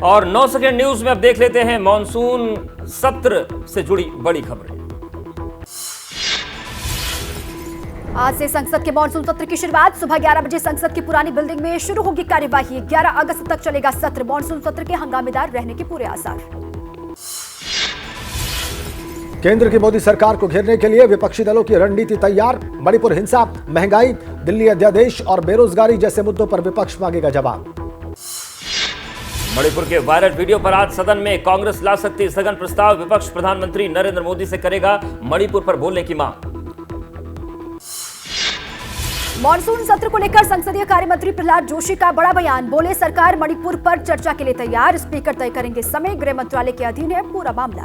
और 9 second news में अब देख लेते हैं मॉनसून सत्र से जुड़ी बड़ी खबरें। आज से संसद के मॉनसून सत्र की शुरुआत। सुबह 11 बजे संसद की पुरानी बिल्डिंग में शुरू होगी कार्यवाही। 11 अगस्त तक चलेगा सत्र। मॉनसून सत्र के हंगामेदार रहने के पूरे आसार। केंद्र की मोदी सरकार को घेरने के लिए विपक्षी दलों की रणनीति तैयार। मणिपुर हिंसा, महंगाई, दिल्ली अध्यादेश और बेरोजगारी जैसे मुद्दों पर विपक्ष मांगेगा जवाब। मणिपुर के वायरल वीडियो पर आज सदन में कांग्रेस ला सकती स्थगन प्रस्ताव। विपक्ष प्रधानमंत्री नरेंद्र मोदी से करेगा मणिपुर पर बोलने की मांग। मॉनसून सत्र को लेकर संसदीय कार्य मंत्री प्रहलाद जोशी का बड़ा बयान। बोले, सरकार मणिपुर पर चर्चा के लिए तैयार। स्पीकर तय करेंगे समय। गृह मंत्रालय के अधीन है पूरा मामला।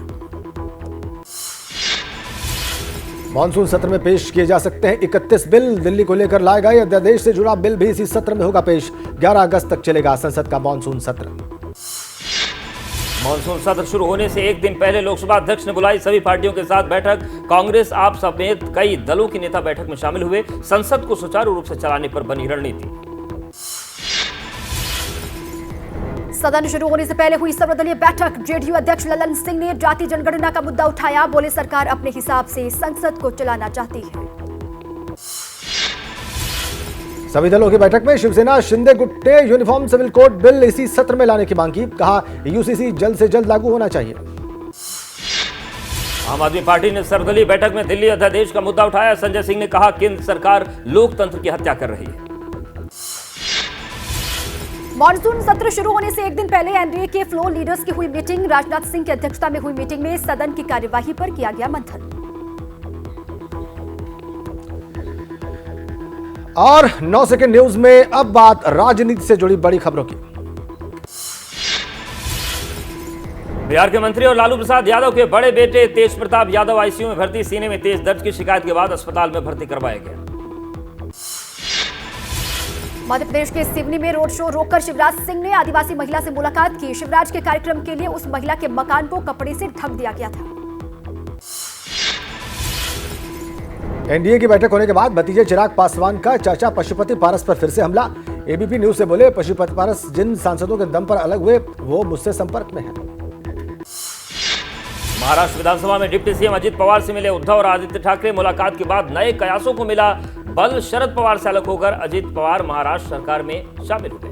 मॉनसून सत्र में पेश किए जा सकते हैं 31 बिल। दिल्ली को लेकर लाए गए अध्यादेश से जुड़ा बिल भी इसी सत्र में होगा पेश। 11 अगस्त तक चलेगा संसद का मॉनसून सत्र। मॉनसून सत्र शुरू होने से एक दिन पहले लोकसभा अध्यक्ष ने बुलाई सभी पार्टियों के साथ बैठक। कांग्रेस, आप समेत कई दलों के नेता बैठक में शामिल हुए। संसद को सुचारू रूप से चलाने पर बनी रणनीति। सदन शुरू होने से पहले हुई सर्वदलीय बैठक। जेडीयू अध्यक्ष ललन सिंह ने जाति जनगणना का मुद्दा उठाया। बोले, सरकार अपने हिसाब से संसद को चलाना चाहती है। सभी दलों की बैठक में शिवसेना, शिंदे गुट ने यूनिफॉर्म सिविल कोड बिल इसी सत्र में लाने की मांग की। कहा, यूसीसी जल्द से जल्द लागू होना चाहिए। आम आदमी पार्टी ने सर्वदलीय बैठक में दिल्ली अध्यादेश का मुद्दा उठाया। संजय सिंह ने कहा, केंद्र सरकार लोकतंत्र की हत्या कर रही है। मॉनसून सत्र शुरू होने से एक दिन पहले एनडीए के फ्लोर लीडर्स की हुई मीटिंग। राजनाथ सिंह की अध्यक्षता में हुई मीटिंग में सदन की कार्यवाही पर किया गया मंथन। और 9 सेकंड न्यूज में अब बात राजनीति से जुड़ी बड़ी खबरों की। बिहार के मंत्री और लालू प्रसाद यादव के बड़े बेटे तेज प्रताप यादव आईसीयू में भर्ती। सीने में तेज दर्द की शिकायत के बाद अस्पताल में भर्ती करवाया गया। मध्य प्रदेश के सिवनी में रोड शो रोककर शिवराज सिंह ने आदिवासी महिला से मुलाकात की। शिवराज के कार्यक्रम के लिए उस महिला के मकान को कपड़े से ढक दिया गया था। एनडीए की बैठक होने के बाद भतीजे चिराग पासवान का चाचा पशुपति पारस पर फिर से हमला। एबीपी न्यूज से बोले, पशुपति पारस जिन सांसदों के दम पर अलग हुए वो मुझसे संपर्क में हैं। महाराष्ट्र विधानसभा में डिप्टी सीएम अजित पवार से मिले उद्धव और आदित्य ठाकरे। मुलाकात के बाद नए कयासों को मिला बल। शरद पवार से अलग होकर अजित पवार महाराष्ट्र सरकार में शामिल हुए।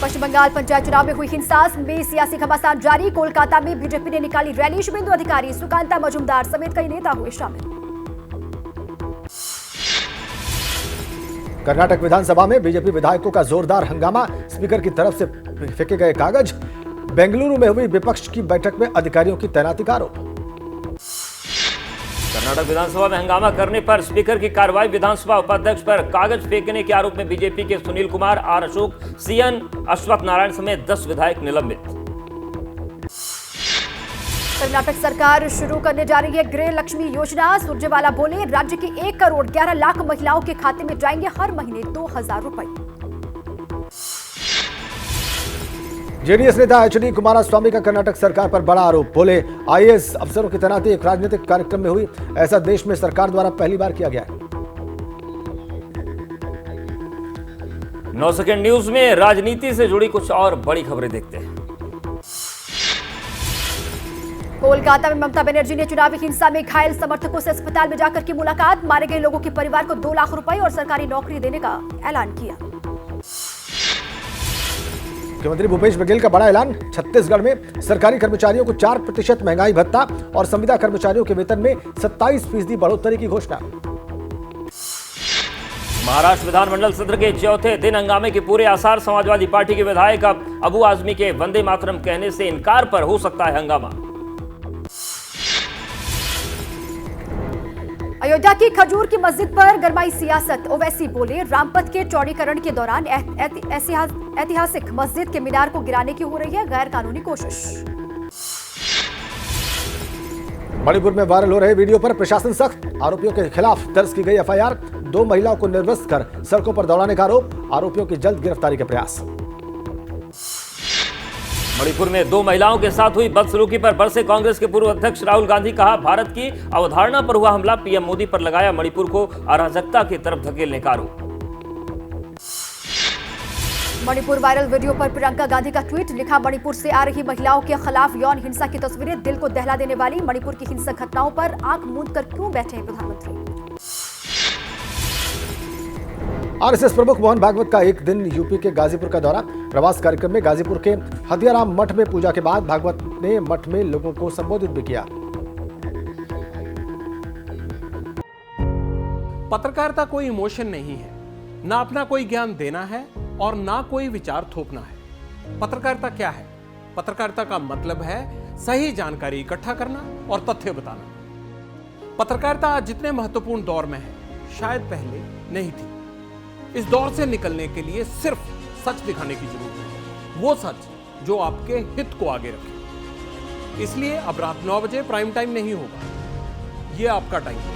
पश्चिम बंगाल पंचायत चुनाव में हुई हिंसा में सियासी घमासान जारी। कोलकाता में बीजेपी ने निकाली रैली। शुभेंदु अधिकारी, सुकांता मजुमदार समेत कई नेता हुए शामिल। कर्नाटक विधानसभा में बीजेपी विधायकों का जोरदार हंगामा। स्पीकर की तरफ से फेंके गए कागज। बेंगलुरु में हुई विपक्ष की बैठक में अधिकारियों की तैनाती का आरोप। कर्नाटक विधानसभा में हंगामा करने पर स्पीकर की कार्रवाई। विधानसभा उपाध्यक्ष पर कागज फेंकने के आरोप में बीजेपी के सुनील कुमार, आर अशोक, सीएन अश्वत्थ नारायण समेत 10 विधायक निलंबित। कर्नाटक सरकार शुरू करने जा रही है गृह लक्ष्मी योजना। सुरजेवाला बोले, राज्य की 1 करोड़ 11 लाख महिलाओं के खाते में जाएंगे हर महीने 2000 रुपए। जेडीएस नेता एचडी कुमारस्वामी का कर्नाटक सरकार पर बड़ा आरोप। बोले, आईएएस अफसरों की तैनाती एक राजनीतिक कार्यक्रम में हुई। ऐसा देश में सरकार द्वारा पहली बार किया गया है। 9 सेकंड न्यूज में राजनीति से जुड़ी कुछ और बड़ी खबरें देखते हैं। कोलकाता में ममता बनर्जी ने चुनावी हिंसा में घायल समर्थकों से अस्पताल में जाकर की मुलाकात। मारे गए लोगों के परिवार को 2 लाख रुपए और सरकारी नौकरी देने का ऐलान किया। मुख्यमंत्री भूपेश बघेल का बड़ा ऐलान। छत्तीसगढ़ में सरकारी कर्मचारियों को 4% महंगाई भत्ता और संविदा कर्मचारियों के वेतन में 27% बढ़ोतरी की घोषणा। महाराष्ट्र विधानमंडल सत्र के चौथे दिन हंगामे के पूरे आसार। समाजवादी पार्टी के विधायक अब अबू आजमी के वंदे मातरम कहने से इनकार पर हो सकता है हंगामा। अयोध्या की खजूर की मस्जिद पर गरमाई सियासत। ओवैसी बोले, रामपथ के चौड़ीकरण के दौरान ऐतिहासिक मस्जिद के मीनार को गिराने की हो रही है गैर कानूनी कोशिश। मणिपुर में वायरल हो रहे वीडियो पर प्रशासन सख्त। आरोपियों के खिलाफ दर्ज की गई एफआईआर। 2 महिलाओं को निर्वस्त्र कर सड़कों पर दौड़ाने का आरोप। आरोपियों की जल्द गिरफ्तारी के प्रयास। मणिपुर में 2 महिलाओं के साथ हुई बदसलूकी पर बरसे कांग्रेस के पूर्व अध्यक्ष राहुल गांधी। कहा, भारत की अवधारणा पर हुआ हमला। पीएम मोदी पर लगाया मणिपुर को अराजकता की तरफ धकेलने का आरोप। मणिपुर वायरल वीडियो पर प्रियंका गांधी का ट्वीट लिखा, मणिपुर से आ रही महिलाओं के खिलाफ यौन हिंसा की तस्वीरें दिल को दहला देने वाली। मणिपुर की हिंसक घटनाओं पर आंख मूंद कर क्यों बैठे हैं प्रधानमंत्री। आरएसएस प्रमुख मोहन भागवत का एक दिन यूपी के गाजीपुर का दौरा। प्रवास कार्यक्रम में गाजीपुर के हथियाराम मठ में पूजा के बाद भागवत ने मठ में लोगों को संबोधित भी किया। पत्रकारिता कोई इमोशन नहीं है, ना अपना कोई ज्ञान देना है और ना कोई विचार थोपना है। पत्रकारिता क्या है? पत्रकारिता का मतलब है सही जानकारी इकट्ठा करना और तथ्य बताना। पत्रकारिता आज जितने महत्वपूर्ण दौर में है, शायद पहले नहीं थी। इस दौर से निकलने के लिए सिर्फ सच दिखाने की जरूरत है, वो सच जो आपके हित को आगे रखे। इसलिए अब रात 9 बजे प्राइम टाइम नहीं होगा, ये आपका टाइम है।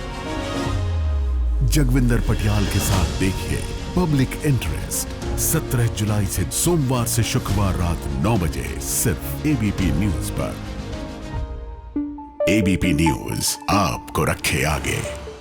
जगविंदर पटियाल के साथ देखिए पब्लिक इंटरेस्ट 17 जुलाई से सोमवार से शुक्रवार रात 9 बजे सिर्फ एबीपी न्यूज पर। एबीपी न्यूज आपको रखे आगे।